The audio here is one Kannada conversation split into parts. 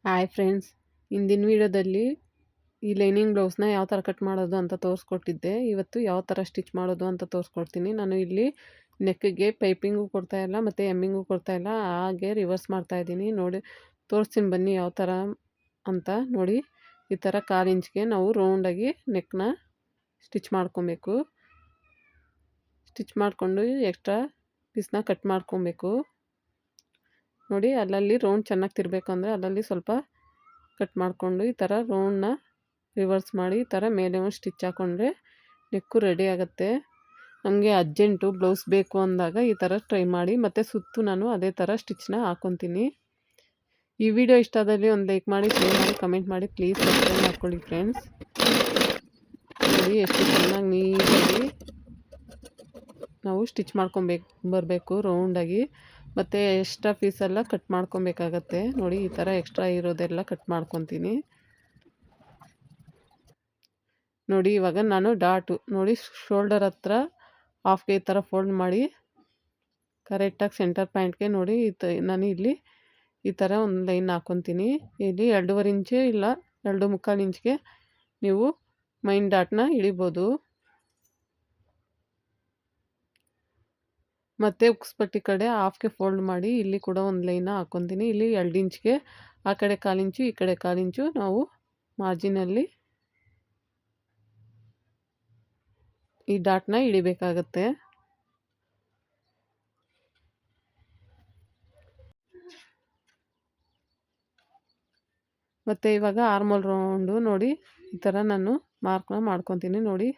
ಹಾಯ್ ಫ್ರೆಂಡ್ಸ್, ಇಂದಿನ ವಿಡಿಯೋದಲ್ಲಿ ಈ ಲೈನಿಂಗ್ ಬ್ಲೌಸ್ನ ಯಾವ ಥರ ಕಟ್ ಮಾಡೋದು ಅಂತ ತೋರಿಸ್ಕೊಟ್ಟಿದ್ದೆ. ಇವತ್ತು ಯಾವ ಥರ ಸ್ಟಿಚ್ ಮಾಡೋದು ಅಂತ ತೋರಿಸ್ಕೊಡ್ತೀನಿ. ನಾನು ಇಲ್ಲಿ ನೆಕ್ಗೆ ಪೈಪಿಂಗು ಕೊಡ್ತಾಯಿಲ್ಲ ಮತ್ತು ಎಮ್ಮಿಂಗು ಕೊಡ್ತಾಯಿಲ್ಲ, ಹಾಗೆ ರಿವರ್ಸ್ ಮಾಡ್ತಾಯಿದ್ದೀನಿ. ನೋಡಿ ತೋರಿಸ್ತೀನಿ ಬನ್ನಿ ಯಾವ ಥರ ಅಂತ. ನೋಡಿ ಈ ಥರ 1/4 ಇಂಚ್ಗೆ ನಾವು ರೌಂಡಾಗಿ ನೆಕ್ನ ಸ್ಟಿಚ್ ಮಾಡ್ಕೊಬೇಕು. ಸ್ಟಿಚ್ ಮಾಡಿಕೊಂಡು ಎಕ್ಸ್ಟ್ರಾ ಪೀಸ್ನ ಕಟ್ ಮಾಡ್ಕೊಬೇಕು. ನೋಡಿ ಅಲ್ಲಲ್ಲಿ ರೌಂಡ್ ಚೆನ್ನಾಗಿ ತಿರಬೇಕು ಅಂದರೆ ಅಲ್ಲಲ್ಲಿ ಸ್ವಲ್ಪ ಕಟ್ ಮಾಡಿಕೊಂಡು ಈ ಥರ ರೌಂಡನ್ನ ರಿವರ್ಸ್ ಮಾಡಿ ಈ ಥರ ಮೇಲೆ ಒಂದು ಸ್ಟಿಚ್ ಹಾಕ್ಕೊಂಡ್ರೆ ನೆಕ್ಕು ರೆಡಿ ಆಗುತ್ತೆ. ನಮಗೆ ಅರ್ಜೆಂಟು ಬ್ಲೌಸ್ ಬೇಕು ಅಂದಾಗ ಈ ಥರ ಟ್ರೈ ಮಾಡಿ. ಮತ್ತು ಸುತ್ತು ನಾನು ಅದೇ ಥರ ಸ್ಟಿಚ್ನ ಹಾಕ್ಕೊತೀನಿ. ಈ ವಿಡಿಯೋ ಇಷ್ಟ ಆದಲ್ಲಿ ಒಂದು ಲೈಕ್ ಮಾಡಿ, ಶೇರ್ ಮಾಡಿ, ಕಮೆಂಟ್ ಮಾಡಿ, ಪ್ಲೀಸ್ ಸಬ್ಸ್ಕ್ರೈಬ್ ಮಾಡ್ಕೊಳ್ಳಿ ಫ್ರೆಂಡ್ಸ್. ನೋಡಿ ಎಷ್ಟು ಚೆನ್ನಾಗಿ ನೀಟಾಗಿ ನಾವು ಸ್ಟಿಚ್ ಬರಬೇಕು ರೌಂಡಾಗಿ. ಮತ್ತು ಎಕ್ಸ್ಟ್ರಾ ಪೀಸೆಲ್ಲ ಕಟ್ ಮಾಡ್ಕೊಬೇಕಾಗತ್ತೆ. ನೋಡಿ ಈ ಥರ ಎಕ್ಸ್ಟ್ರಾ ಇರೋದೆಲ್ಲ ಕಟ್ ಮಾಡ್ಕೊತೀನಿ. ನೋಡಿ ಇವಾಗ ನಾನು ಡಾಟು ನೋಡಿ ಶೋಲ್ಡರ್ ಹತ್ರ ಹಾಫ್ಗೆ ಈ ಥರ ಫೋಲ್ಡ್ ಮಾಡಿ ಕರೆಕ್ಟಾಗಿ ಸೆಂಟರ್ ಪಾಯಿಂಟ್ಗೆ ನೋಡಿ ನಾನು ಇಲ್ಲಿ ಈ ಥರ ಒಂದು ಲೈನ್ ಹಾಕ್ಕೊತೀನಿ. ಇಲ್ಲಿ 2.5 ಇಂಚು ಇಲ್ಲ 2.25 ಇಂಚ್ಗೆ ನೀವು ಮೈನ್ ಡಾಟ್ನ ಹಿಡಿಬೋದು. ಮತ್ತು ಉಕ್ಸ್ಪಟ್ಟಿ ಕಡೆ ಹಾಫ್ಗೆ ಫೋಲ್ಡ್ ಮಾಡಿ ಇಲ್ಲಿ ಕೂಡ ಒಂದು ಲೈನ ಹಾಕ್ಕೊತೀನಿ. ಇಲ್ಲಿ 2 ಇಂಚ್ಗೆ ಆ ಕಡೆ 1/4 ಇಂಚು ಈ ಕಡೆ 1/4 ಇಂಚು ನಾವು ಮಾರ್ಜಿನಲ್ಲಿ ಈ ಡಾಟ್ನ ಹಿಡಿಬೇಕಾಗತ್ತೆ. ಮತ್ತು ಇವಾಗ ಆರ್ಮೋಲ್ ರೌಂಡು ನೋಡಿ ಈ ಥರ ನಾನು ಮಾರ್ಕ್ನ ಮಾಡ್ಕೊತೀನಿ. ನೋಡಿ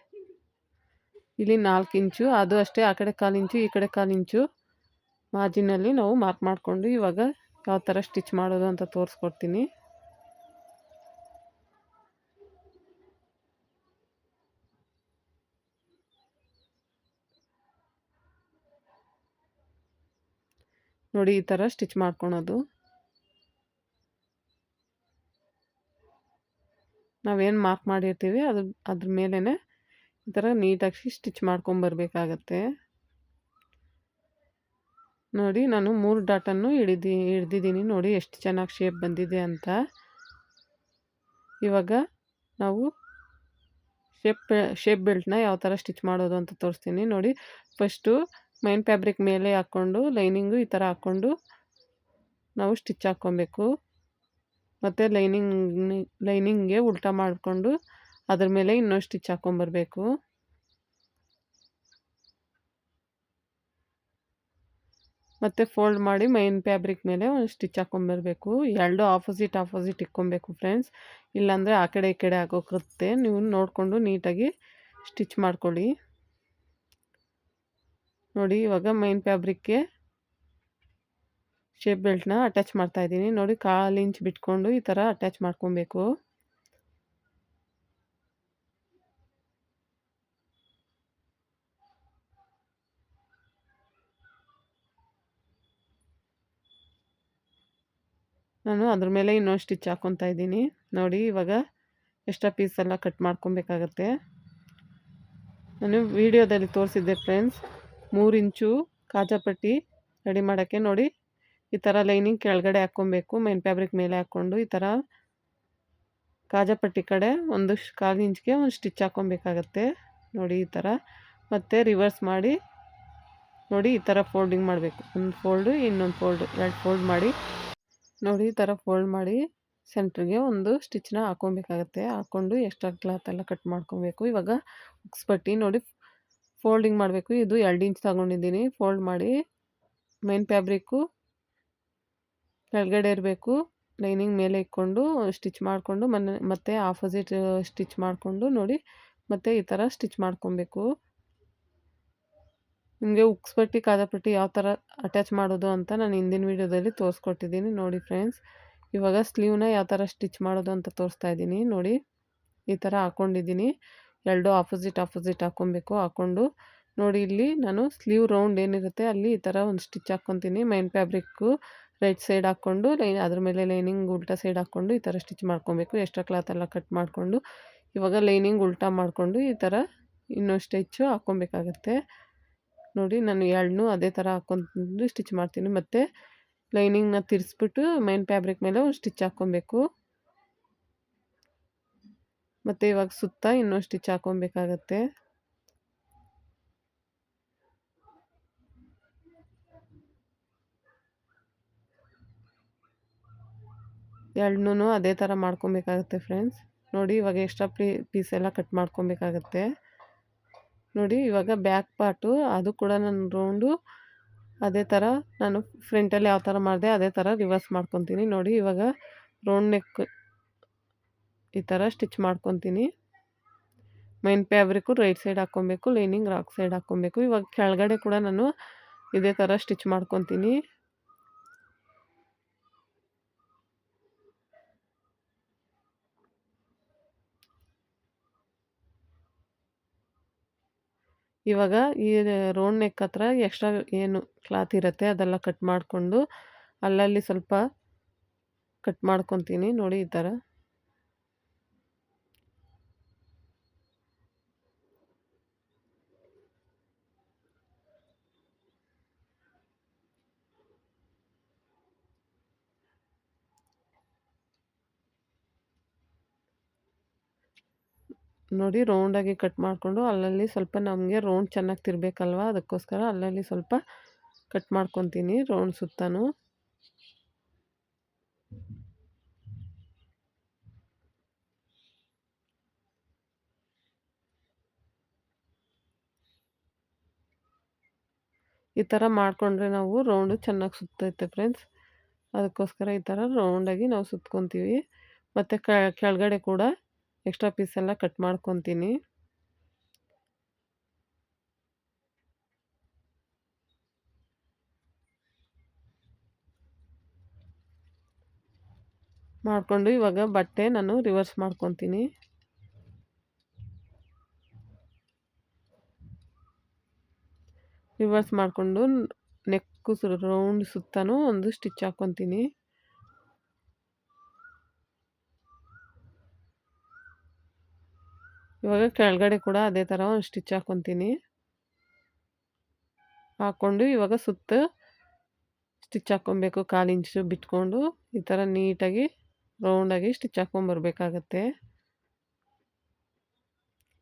ಇಲ್ಲಿ 4 ಇಂಚು, ಅದು ಅಷ್ಟೇ ಆ ಕಡೆ 1/4 ಇಂಚು ಈ ಕಡೆ 1/4 ಇಂಚು ಮಾರ್ಜಿನಲ್ಲಿ ನಾವು ಮಾರ್ಕ್ ಮಾಡಿಕೊಂಡು ಇವಾಗ ಯಾವ ಥರ ಸ್ಟಿಚ್ ಮಾಡೋದು ಅಂತ ತೋರಿಸ್ಕೊಡ್ತೀನಿ. ನೋಡಿ ಈ ಥರ ಸ್ಟಿಚ್ ಮಾಡ್ಕೊಳೋದು. ನಾವೇನು ಮಾರ್ಕ್ ಮಾಡಿರ್ತೀವಿ ಅದ್ರ ಮೇಲೇ ಈ ಥರ ನೀಟಾಗಿ ಸ್ಟಿಚ್ ಮಾಡ್ಕೊಂಬರ್ಬೇಕಾಗತ್ತೆ. ನೋಡಿ ನಾನು 3 ಡಾಟನ್ನು ಹಿಡ್ದಿದ್ದೀನಿ. ನೋಡಿ ಎಷ್ಟು ಚೆನ್ನಾಗಿ ಶೇಪ್ ಬಂದಿದೆ ಅಂತ. ಇವಾಗ ನಾವು ಶೇಪ್ ಬೆಲ್ಟ್ನ ಯಾವ ಥರ ಸ್ಟಿಚ್ ಮಾಡೋದು ಅಂತ ತೋರಿಸ್ತೀನಿ. ನೋಡಿ ಫಸ್ಟು ಮೈನ್ ಫ್ಯಾಬ್ರಿಕ್ ಮೇಲೆ ಹಾಕ್ಕೊಂಡು ಲೈನಿಂಗು ಈ ಥರ ಹಾಕ್ಕೊಂಡು ನಾವು ಸ್ಟಿಚ್ ಹಾಕ್ಕೊಬೇಕು. ಮತ್ತು ಲೈನಿಂಗ್ಗೆ ಉಲ್ಟಾ ಮಾಡಿಕೊಂಡು ಅದ್ರ ಮೇಲೆ ಇನ್ನೊಂದು ಸ್ಟಿಚ್ ಹಾಕ್ಕೊಂಬರ್ಬೇಕು. ಮತ್ತು ಫೋಲ್ಡ್ ಮಾಡಿ ಮೈನ್ ಫ್ಯಾಬ್ರಿಕ್ ಮೇಲೆ ಒಂದು ಸ್ಟಿಚ್ ಹಾಕ್ಕೊಂಬರ್ಬೇಕು. 2 ಆಪೋಸಿಟ್ ಇಕ್ಕೊಬೇಕು ಫ್ರೆಂಡ್ಸ್, ಇಲ್ಲಾಂದರೆ ಆ ಕಡೆ ಈ ಕಡೆ ಆಗೋಗುತ್ತೆ. ನೀವು ನೋಡಿಕೊಂಡು ನೀಟಾಗಿ ಸ್ಟಿಚ್ ಮಾಡ್ಕೊಳ್ಳಿ. ನೋಡಿ ಇವಾಗ ಮೈನ್ ಫ್ಯಾಬ್ರಿಕ್ಗೆ ಶೇಪ್ ಬೆಲ್ಟ್ನ ಅಟ್ಯಾಚ್ ಮಾಡ್ತಾಯಿದ್ದೀನಿ. ನೋಡಿ 1/4 ಇಂಚ್ ಬಿಟ್ಕೊಂಡು ಈ ಥರ ಅಟ್ಯಾಚ್ ಮಾಡ್ಕೊಬೇಕು. ನಾನು ಅದ್ರ ಮೇಲೆ ಇನ್ನೊಂದು ಸ್ಟಿಚ್ ಹಾಕ್ಕೊತಾ ಇದ್ದೀನಿ. ನೋಡಿ ಇವಾಗ ಎಕ್ಸ್ಟ್ರಾ ಪೀಸೆಲ್ಲ ಕಟ್ ಮಾಡ್ಕೊಬೇಕಾಗತ್ತೆ. ನಾನು ವಿಡಿಯೋದಲ್ಲಿ ತೋರಿಸಿದ್ದೆ ಫ್ರೆಂಡ್ಸ್. 3 ಇಂಚು ಕಾಜಾಪಟ್ಟಿ ರೆಡಿ ಮಾಡೋಕ್ಕೆ ನೋಡಿ ಈ ಥರ ಲೈನಿಂಗ್ ಕೆಳಗಡೆ ಹಾಕ್ಕೊಬೇಕು. ಮೈನ್ ಫ್ಯಾಬ್ರಿಕ್ ಮೇಲೆ ಹಾಕ್ಕೊಂಡು ಈ ಥರ ಕಾಜಾಪಟ್ಟಿ ಕಡೆ 1/4 ಇಂಚ್ಗೆ ಒಂದು ಸ್ಟಿಚ್ ಹಾಕ್ಕೊಬೇಕಾಗತ್ತೆ. ನೋಡಿ ಈ ಥರ ಮತ್ತು ರಿವರ್ಸ್ ಮಾಡಿ ನೋಡಿ ಈ ಥರ ಫೋಲ್ಡಿಂಗ್ ಮಾಡಬೇಕು. ಒಂದು ಫೋಲ್ಡು ಇನ್ನೊಂದು ಫೋಲ್ಡು 2 ಫೋಲ್ಡ್ ಮಾಡಿ ನೋಡಿ ಈ ಥರ ಫೋಲ್ಡ್ ಮಾಡಿ ಸೆಂಟ್ರಿಗೆ ಒಂದು ಸ್ಟಿಚ್ನ ಹಾಕ್ಕೊಬೇಕಾಗತ್ತೆ. ಹಾಕ್ಕೊಂಡು ಎಕ್ಸ್ಟ್ರಾ ಕ್ಲಾತ್ ಎಲ್ಲ ಕಟ್ ಮಾಡ್ಕೊಬೇಕು. ಇವಾಗ ಉಕ್ಸ್ಪಟ್ಟಿ ನೋಡಿ ಫೋಲ್ಡಿಂಗ್ ಮಾಡಬೇಕು. ಇದು 2 ಇಂಚ್ ತಗೊಂಡಿದ್ದೀನಿ. ಫೋಲ್ಡ್ ಮಾಡಿ ಮೈನ್ ಫ್ಯಾಬ್ರಿಕ್ಕು ಕೆಳಗಡೆ ಇರಬೇಕು, ಲೈನಿಂಗ್ ಮೇಲೆ ಇಟ್ಕೊಂಡು ಸ್ಟಿಚ್ ಮಾಡಿಕೊಂಡು ಮತ್ತೆ ಆಪೋಸಿಟ್ ಸ್ಟಿಚ್ ಮಾಡಿಕೊಂಡು ನೋಡಿ ಮತ್ತು ಈ ಥರ ಸ್ಟಿಚ್ ಮಾಡ್ಕೊಬೇಕು. ನಿಮಗೆ ಉಕ್ಸ್ಪಟ್ಟಿ ಕಾಜಾಪಟ್ಟಿ ಯಾವ ಥರ ಅಟ್ಯಾಚ್ ಮಾಡೋದು ಅಂತ ನಾನು ಹಿಂದಿನ ವೀಡಿಯೋದಲ್ಲಿ ತೋರಿಸ್ಕೊಟ್ಟಿದ್ದೀನಿ. ನೋಡಿ ಫ್ರೆಂಡ್ಸ್, ಇವಾಗ ಸ್ಲೀವ್ನ ಯಾವ ಥರ ಸ್ಟಿಚ್ ಮಾಡೋದು ಅಂತ ತೋರಿಸ್ತಾ ಇದ್ದೀನಿ. ನೋಡಿ ಈ ಥರ ಹಾಕ್ಕೊಂಡಿದ್ದೀನಿ. 2 ಆಪೋಸಿಟ್ ಹಾಕ್ಕೊಬೇಕು. ಹಾಕ್ಕೊಂಡು ನೋಡಿ ಇಲ್ಲಿ ನಾನು ಸ್ಲೀವ್ ರೌಂಡ್ ಏನಿರುತ್ತೆ ಅಲ್ಲಿ ಈ ಥರ ಒಂದು ಸ್ಟಿಚ್ ಹಾಕ್ಕೊತೀನಿ. ಮೈನ್ ಫ್ಯಾಬ್ರಿಕ್ಕು ರೈಟ್ ಸೈಡ್ ಹಾಕ್ಕೊಂಡು ಅದ್ರ ಮೇಲೆ ಲೈನಿಂಗ್ ಉಲ್ಟಾ ಸೈಡ್ ಹಾಕ್ಕೊಂಡು ಈ ಥರ ಸ್ಟಿಚ್ ಮಾಡ್ಕೊಬೇಕು. ಎಕ್ಸ್ಟ್ರಾ ಕ್ಲಾತ್ ಎಲ್ಲ ಕಟ್ ಮಾಡಿಕೊಂಡು ಇವಾಗ ಲೈನಿಂಗ್ ಉಲ್ಟಾ ಮಾಡಿಕೊಂಡು ಈ ಥರ ಇನ್ನೊಂದು ಸ್ಟಿಚ್ಚು ಹಾಕ್ಕೊಬೇಕಾಗತ್ತೆ. ನೋಡಿ ನಾನು 2 ಅದೇ ಥರ ಹಾಕ್ಕೊಂಡು ಸ್ಟಿಚ್ ಮಾಡ್ತೀನಿ. ಮತ್ತು ಲೈನಿಂಗ್ನ ತಿರ್ಸ್ಬಿಟ್ಟು ಮೇನ್ ಫ್ಯಾಬ್ರಿಕ್ ಮೇಲೆ ಒಂದು ಸ್ಟಿಚ್ ಹಾಕ್ಕೊಬೇಕು. ಮತ್ತು ಇವಾಗ ಸುತ್ತ ಇನ್ನೊಂದು ಸ್ಟಿಚ್ ಹಾಕ್ಕೊಬೇಕಾಗತ್ತೆ. ಎರಡನ್ನೂ ಅದೇ ಥರ ಮಾಡ್ಕೊಬೇಕಾಗತ್ತೆ ಫ್ರೆಂಡ್ಸ್. ನೋಡಿ ಇವಾಗ ಎಕ್ಸ್ಟ್ರಾ ಪೀಸ್ ಎಲ್ಲ ಕಟ್ ಮಾಡ್ಕೊಬೇಕಾಗತ್ತೆ. ನೋಡಿ ಇವಾಗ ಬ್ಯಾಕ್ ಪಾರ್ಟು ಅದು ಕೂಡ ನಾನು ರೌಂಡು ಅದೇ ಥರ ನಾನು ಫ್ರಂಟಲ್ಲಿ ಯಾವ ಥರ ಮಾಡಿದೆ ಅದೇ ಥರ ರಿವರ್ಸ್ ಮಾಡ್ಕೊತೀನಿ. ನೋಡಿ ಇವಾಗ ರೌಂಡ್ ನೆಕ್ ಈ ಥರ ಸ್ಟಿಚ್ ಮಾಡ್ಕೊತೀನಿ. ಮೈನ್ ಫ್ಯಾಬ್ರಿಕ್ಕು ರೈಟ್ ಸೈಡ್ ಹಾಕ್ಕೊಬೇಕು, ಲೈನಿಂಗ್ ರಾಕ್ ಸೈಡ್ ಹಾಕ್ಕೊಬೇಕು. ಇವಾಗ ಕೆಳಗಡೆ ಕೂಡ ನಾನು ಇದೇ ಥರ ಸ್ಟಿಚ್ ಮಾಡ್ಕೊತೀನಿ. ಇವಾಗ ಈ ರೌಂಡ್ ನೆಕ್ ಹತ್ರ ಎಕ್ಸ್ಟ್ರಾ ಏನು ಕ್ಲಾತ್ ಇರುತ್ತೆ ಅದೆಲ್ಲ ಕಟ್ ಮಾಡಿಕೊಂಡು ಅಲ್ಲಲ್ಲಿ ಸ್ವಲ್ಪ ಕಟ್ ಮಾಡ್ಕೊತೀನಿ. ನೋಡಿ ಈ ಥರ. ನೋಡಿ ರೌಂಡಾಗಿ ಕಟ್ ಮಾಡಿಕೊಂಡು ಅಲ್ಲಲ್ಲಿ ಸ್ವಲ್ಪ ನಮಗೆ ರೌಂಡ್ ಚೆನ್ನಾಗಿ ತಿರ್ಬೇಕಲ್ವ, ಅದಕ್ಕೋಸ್ಕರ ಅಲ್ಲಲ್ಲಿ ಸ್ವಲ್ಪ ಕಟ್ ಮಾಡ್ಕೊತೀನಿ ರೌಂಡ್ ಸುತ್ತನೂ. ಈ ಥರ ಮಾಡಿಕೊಂಡ್ರೆ ನಾವು ರೌಂಡು ಚೆನ್ನಾಗಿ ಸುತ್ತೈತೆ ಫ್ರೆಂಡ್ಸ್. ಅದಕ್ಕೋಸ್ಕರ ಈ ಥರ ರೌಂಡಾಗಿ ನಾವು ಸುತ್ಕೊತೀವಿ. ಮತ್ತು ಕೆಳಗಡೆ ಕೂಡ ಎಕ್ಸ್ಟ್ರಾ ಪೀಸ್ ಎಲ್ಲ ಕಟ್ ಮಾಡ್ಕೊತೀನಿ. ಮಾಡಿಕೊಂಡು ಇವಾಗ ಬಟ್ಟೆ ನಾನು ರಿವರ್ಸ್ ಮಾಡ್ಕೊತೀನಿ. ರಿವರ್ಸ್ ಮಾಡಿಕೊಂಡು ನೆಕ್ಕು ರೌಂಡ್ ಸುತ್ತನೂ ಒಂದು ಸ್ಟಿಚ್ ಹಾಕ್ಕೊತೀನಿ. ಇವಾಗ ಕೆಳಗಡೆ ಕೂಡ ಅದೇ ಥರ ಒಂದು ಸ್ಟಿಚ್ ಹಾಕ್ಕೊತೀನಿ. ಹಾಕ್ಕೊಂಡು ಇವಾಗ ಸುತ್ತ ಸ್ಟಿಚ್ ಹಾಕ್ಕೊಬೇಕು. 1/4 ಇಂಚು ಬಿಟ್ಕೊಂಡು ಈ ಥರ ನೀಟಾಗಿ ರೌಂಡಾಗಿ ಸ್ಟಿಚ್ ಹಾಕ್ಕೊಂಬರ್ಬೇಕಾಗತ್ತೆ.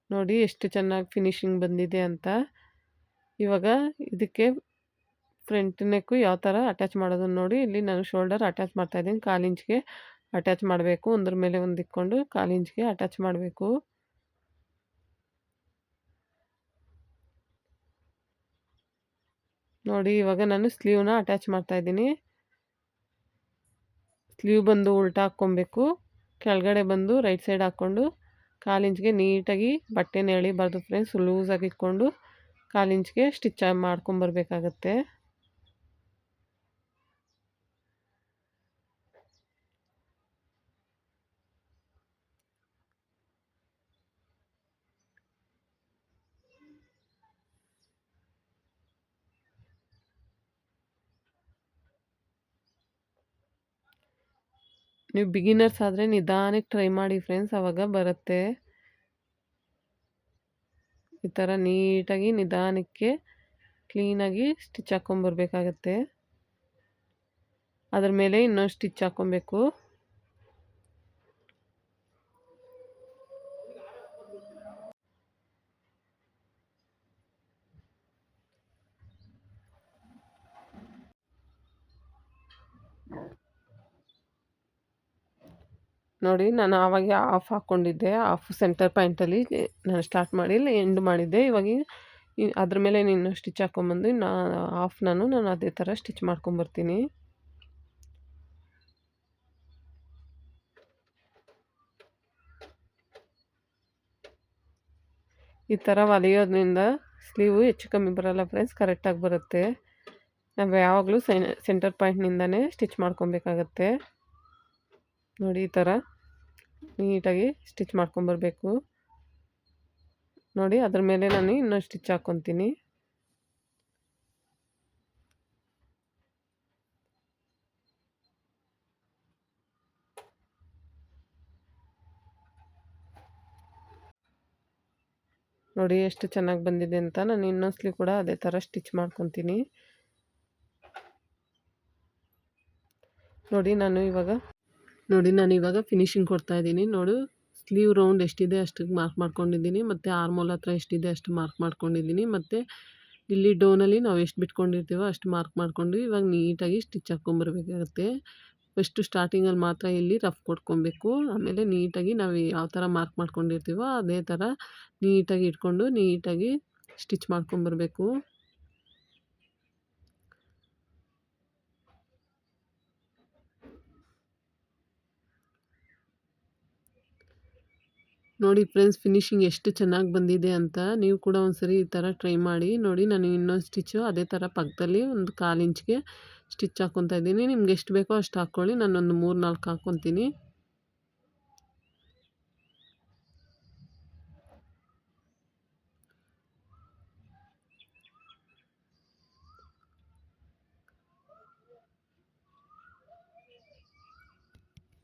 ನೋಡಿ ಎಷ್ಟು ಚೆನ್ನಾಗಿ ಫಿನಿಶಿಂಗ್ ಬಂದಿದೆ ಅಂತ. ಇವಾಗ ಇದಕ್ಕೆ ಫ್ರಂಟ್ ನೆಕ್ಕು ಯಾವ ಥರ ಅಟ್ಯಾಚ್ ಮಾಡೋದನ್ನು ನೋಡಿ. ಇಲ್ಲಿ ನಾನು ಶೋಲ್ಡರ್ ಅಟ್ಯಾಚ್ ಮಾಡ್ತಾಯಿದ್ದೀನಿ. 1/4 ಇಂಚ್ಗೆ ಅಟ್ಯಾಚ್ ಮಾಡಬೇಕು. ಒಂದ್ರ ಮೇಲೆ ಒಂದು ಇಟ್ಕೊಂಡು 1/4 ಇಂಚ್ಗೆ ಅಟ್ಯಾಚ್ ಮಾಡಬೇಕು. ನೋಡಿ ಇವಾಗ ನಾನು ಸ್ಲೀವ್ನ ಅಟ್ಯಾಚ್ ಮಾಡ್ತಾಯಿದ್ದೀನಿ. ಸ್ಲೀವ್ ಬಂದು ಉಲ್ಟಾ ಹಾಕ್ಕೊಬೇಕು. ಕೆಳಗಡೆ ಬಂದು ರೈಟ್ ಸೈಡ್ ಹಾಕ್ಕೊಂಡು 1/4 ಇಂಚ್ಗೆ ನೀಟಾಗಿ ಬಟ್ಟೆನ ಎಳಿಬಾರ್ದು ಫ್ರೆಂಡ್ಸ್. ಲೂಸಾಗಿ ಇಟ್ಕೊಂಡು 1/4 ಇಂಚ್ಗೆ ಸ್ಟಿಚ್ ಮಾಡ್ಕೊಂಬರ್ಬೇಕಾಗತ್ತೆ. ನೀವು ಬಿಗಿನರ್ಸ್ ಆದರೆ ನಿಧಾನಕ್ಕೆ ಟ್ರೈ ಮಾಡಿ ಫ್ರೆಂಡ್ಸ್, ಆವಾಗ ಬರುತ್ತೆ. ಈ ಥರ ನೀಟಾಗಿ ನಿಧಾನಕ್ಕೆ ಕ್ಲೀನಾಗಿ ಸ್ಟಿಚ್ ಹಾಕ್ಕೊಂಬರ್ಬೇಕಾಗತ್ತೆ. ಅದ್ರ ಮೇಲೆ ಇನ್ನೊಂದು ಸ್ಟಿಚ್ ಹಾಕ್ಕೊಬೇಕು. ನೋಡಿ ನಾನು ಆವಾಗ ಆಫ್ ಹಾಕ್ಕೊಂಡಿದ್ದೆ. ಆಫ್ ಸೆಂಟರ್ ಪಾಯಿಂಟಲ್ಲಿ ನಾನು ಸ್ಟಾರ್ಟ್ ಮಾಡಿ ಎಂಡ್ ಮಾಡಿದ್ದೆ. ಇವಾಗ ಅದ್ರ ಮೇಲೆ ಇನ್ನು ಸ್ಟಿಚ್ ಹಾಕ್ಕೊಂಬಂದು ಆಫ್ ನಾನು ಅದೇ ಥರ ಸ್ಟಿಚ್ ಮಾಡ್ಕೊಂಬರ್ತೀನಿ. ಈ ಥರ ಹೊಲಿಯೋದ್ರಿಂದ ಸ್ಲೀವು ಹೆಚ್ಚು ಕಮ್ಮಿ ಬರೋಲ್ಲ ಫ್ರೆಂಡ್ಸ್, ಕರೆಕ್ಟಾಗಿ ಬರುತ್ತೆ. ನಾವು ಯಾವಾಗಲೂ ಸೆಂಟರ್ ಪಾಯಿಂಟ್ನಿಂದನೇ ಸ್ಟಿಚ್ ಮಾಡ್ಕೊಬೇಕಾಗತ್ತೆ. ನೋಡಿ ಈ ಥರ ನೀಟಾಗಿ ಸ್ಟಿಚ್ ಮಾಡ್ಕೊಂಬರ್ಬೇಕು. ನೋಡಿ ಅದ್ರ ಮೇಲೆ ನಾನು ಇನ್ನೊಂದು ಸ್ಟಿಚ್ ಹಾಕ್ಕೊತೀನಿ. ನೋಡಿ ಎಷ್ಟು ಚೆನ್ನಾಗಿ ಬಂದಿದೆ ಅಂತ. ನಾನು ಇನ್ನೊಂದು ಸ್ಲೀವ್ ಕೂಡ ಅದೇ ಥರ ಸ್ಟಿಚ್ ಮಾಡ್ಕೊತೀನಿ. ನೋಡಿ ನಾನು ಇವಾಗ ಫಿನಿಶಿಂಗ್ ಕೊಡ್ತಾ ಇದ್ದೀನಿ. ನೋಡು ಸ್ಲೀವ್ ರೌಂಡ್ ಎಷ್ಟಿದೆ ಅಷ್ಟಕ್ಕೆ ಮಾರ್ಕ್ ಮಾಡ್ಕೊಂಡಿದ್ದೀನಿ, ಮತ್ತು ಆರ್ಮೋಲ್ ಹತ್ರ ಎಷ್ಟಿದೆ ಅಷ್ಟು ಮಾರ್ಕ್ ಮಾಡ್ಕೊಂಡಿದ್ದೀನಿ, ಮತ್ತು ಇಲ್ಲಿ ಡೌನಲ್ಲಿ ನಾವು ಎಷ್ಟು ಬಿಟ್ಕೊಂಡಿರ್ತೀವೋ ಅಷ್ಟು ಮಾರ್ಕ್ ಮಾಡ್ಕೊಂಡು ಇವಾಗ ನೀಟಾಗಿ ಸ್ಟಿಚ್ ಹಾಕ್ಕೊಂಬರ್ಬೇಕಾಗುತ್ತೆ. ಫಸ್ಟು ಸ್ಟಾರ್ಟಿಂಗಲ್ಲಿ ಮಾತ್ರ ಇಲ್ಲಿ ರಫ್ ಕೊಟ್ಕೊಬೇಕು, ಆಮೇಲೆ ನೀಟಾಗಿ ನಾವು ಯಾವ ಥರ ಮಾರ್ಕ್ ಮಾಡ್ಕೊಂಡಿರ್ತೀವೋ ಅದೇ ಥರ ನೀಟಾಗಿ ಇಟ್ಕೊಂಡು ನೀಟಾಗಿ ಸ್ಟಿಚ್ ಮಾಡ್ಕೊಂಬರ್ಬೇಕು. ನೋಡಿ ಫ್ರೆಂಡ್ಸ್, ಫಿನಿಶಿಂಗ್ ಎಷ್ಟು ಚೆನ್ನಾಗಿ ಬಂದಿದೆ ಅಂತ. ನೀವು ಕೂಡ ಒಂದ್ಸರಿ ಈ ಥರ ಟ್ರೈ ಮಾಡಿ ನೋಡಿ. ನಾನು ಇನ್ನೊಂದು ಸ್ಟಿಚ್ಚು ಅದೇ ಥರ ಪಕ್ಕದಲ್ಲಿ ಒಂದು 1/4 ಇಂಚ್ಗೆ ಸ್ಟಿಚ್ ಹಾಕ್ಕೊತಾ ಇದ್ದೀನಿ. ನಿಮ್ಗೆ ಎಷ್ಟು ಬೇಕೋ ಅಷ್ಟು ಹಾಕ್ಕೊಳ್ಳಿ. ನಾನೊಂದು 3-4 ಹಾಕ್ಕೊತೀನಿ.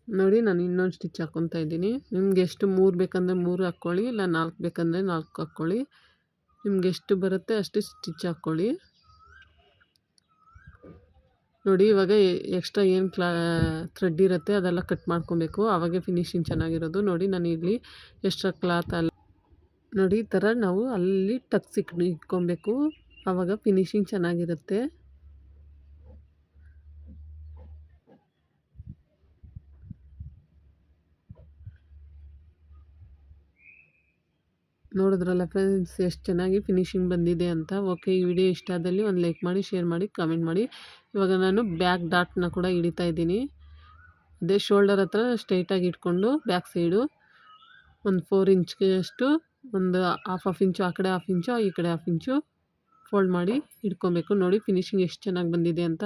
ನೋಡಿ ನಾನು ಇನ್ನೊಂದು ಸ್ಟಿಚ್ ಹಾಕ್ಕೊತಾ ಇದ್ದೀನಿ. ನಿಮ್ಗೆ ಎಷ್ಟು 3 ಬೇಕಂದರೆ 3 ಹಾಕ್ಕೊಳ್ಳಿ, ಇಲ್ಲ 4 ಬೇಕಂದರೆ 4 ಹಾಕ್ಕೊಳ್ಳಿ. ನಿಮ್ಗೆ ಎಷ್ಟು ಬರುತ್ತೆ ಅಷ್ಟು ಸ್ಟಿಚ್ ಹಾಕ್ಕೊಳ್ಳಿ. ನೋಡಿ ಇವಾಗ ಎಕ್ಸ್ಟ್ರಾ ಏನು ಥ್ರೆಡ್ ಇರುತ್ತೆ ಅದೆಲ್ಲ ಕಟ್ ಮಾಡ್ಕೊಬೇಕು, ಆವಾಗೆ ಫಿನಿಶಿಂಗ್ ಚೆನ್ನಾಗಿರೋದು. ನೋಡಿ ನಾನು ಇಲ್ಲಿ ಎಕ್ಸ್ಟ್ರಾ ಕ್ಲಾತ್ ನೋಡಿ ಈ ಥರ ನಾವು ಅಲ್ಲಿ ಟಕ್ಸ್ ಇಟ್ಕೊಬೇಕು, ಆವಾಗ ಫಿನಿಶಿಂಗ್ ಚೆನ್ನಾಗಿರುತ್ತೆ. ನೋಡಿದ್ರಲ್ಲ ಫ್ರೆಂಡ್ಸ್ ಎಷ್ಟು ಚೆನ್ನಾಗಿ ಫಿನಿಶಿಂಗ್ ಬಂದಿದೆ ಅಂತ. ಓಕೆ, ಈ ವಿಡಿಯೋ ಇಷ್ಟ ಆದಲ್ಲಿ ಒಂದು ಲೈಕ್ ಮಾಡಿ, ಶೇರ್ ಮಾಡಿ, ಕಾಮೆಂಟ್ ಮಾಡಿ. ಇವಾಗ ನಾನು ಬ್ಯಾಕ್ ಡಾಟ್ನ ಕೂಡ ಹಿಡಿತಾ ಇದ್ದೀನಿ. ಅದೇ ಶೋಲ್ಡರ್ ಹತ್ರ ಸ್ಟ್ರೈಟಾಗಿ ಇಟ್ಕೊಂಡು ಬ್ಯಾಕ್ ಸೈಡು ಒಂದು 4 ಇಂಚ್ಗೆಷ್ಟು ಒಂದು ಹಾಫ್ ಇಂಚು ಆ ಕಡೆ, ಹಾಫ್ ಇಂಚು ಈ ಕಡೆ, ಹಾಫ್ ಇಂಚು ಫೋಲ್ಡ್ ಮಾಡಿ ಇಟ್ಕೊಬೇಕು. ನೋಡಿ ಫಿನಿಶಿಂಗ್ ಎಷ್ಟು ಚೆನ್ನಾಗಿ ಬಂದಿದೆ ಅಂತ.